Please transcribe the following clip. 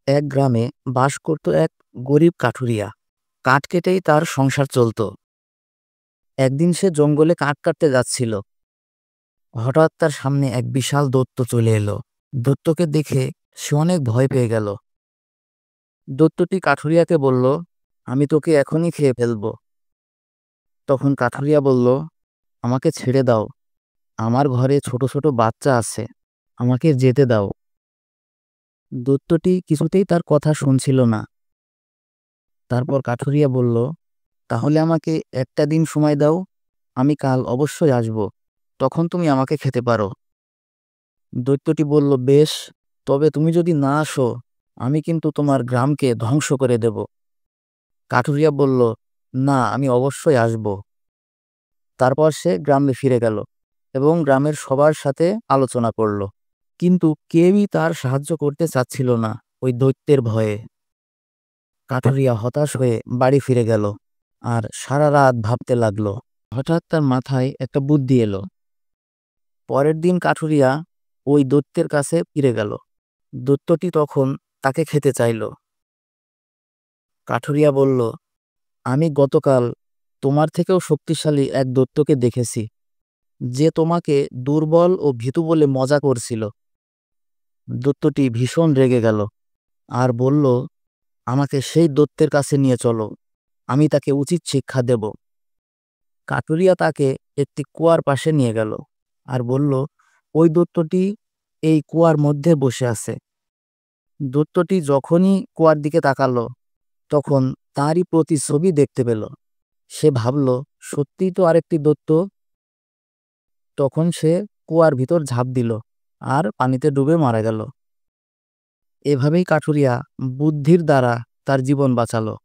এক গ্রামে বাস করত এক গরিব কাঠুরিয়া। কাঠ কেটেই তার সংসার চলত। একদিন সে জঙ্গলে কাঠ কাটতে যাচ্ছিল। হঠাৎ তার সামনে এক বিশাল দৈত্য চলে এলো। দৈত্যকে দেখে সে অনেক ভয় পেয়ে গেল। দৈত্যটি কাঠুরিয়াকে বলল, আমি তোকে এখনই খেয়ে ফেলব। তখন কাঠুরিয়া বলল, আমাকে ছেড়ে দাও, আমার ঘরে ছোট ছোট বাচ্চা আছে, আমাকে যেতে দাও। দৈত্যটি কিছুতেই তার কথা শুনছিল না। তারপর কাঠুরিয়া বলল, তাহলে আমাকে একটা দিন সময় দাও, আমি কাল অবশ্যই আসব, তখন তুমি আমাকে খেতে পারো। দৈত্যটি বলল, বেশ, তবে তুমি যদি না আসো, আমি কিন্তু তোমার গ্রামকে ধ্বংস করে দেব। কাঠুরিয়া বলল, না, আমি অবশ্যই আসব। তারপর সে গ্রামে ফিরে গেল এবং গ্রামের সবার সাথে আলোচনা করল। কিন্তু কেউই তার সাহায্য করতে চাচ্ছিল না, ওই দৈত্যের ভয়ে। কাঠুরিয়া হতাশ হয়ে বাড়ি ফিরে গেল আর সারা রাত ভাবতে লাগলো। হঠাৎ তার মাথায় একটা বুদ্ধি এলো। পরের দিন কাঠুরিয়া ওই দৈত্যের কাছে ফিরে গেল। দৈত্যটি তখন তাকে খেতে চাইল। কাঠুরিয়া বলল, আমি গতকাল তোমার থেকেও শক্তিশালী এক দৈত্যকে দেখেছি, যে তোমাকে দুর্বল ও ভীতু বলে মজা করছিল। দৈত্যটি ভীষণ রেগে গেল আর বলল, আমাকে সেই দৈত্যের কাছে নিয়ে চলো, আমি তাকে উচিত শিক্ষা দেব। কাঠুরিয়া তাকে একটি কুয়ার পাশে নিয়ে গেল আর বলল, ওই দৈত্যটি এই কুয়ার মধ্যে বসে আছে। দৈত্যটি যখনই কুয়ার দিকে তাকালো, তখন তারই প্রতিছবি দেখতে পেল। সে ভাবল, সত্যিই তো আরেকটি দৈত্য। তখন সে কুয়ার ভিতর ঝাঁপ দিল আর পানিতে ডুবে মারা গেল। এভাবেই কাঠুরিয়া বুদ্ধির দ্বারা তার জীবন বাঁচালো।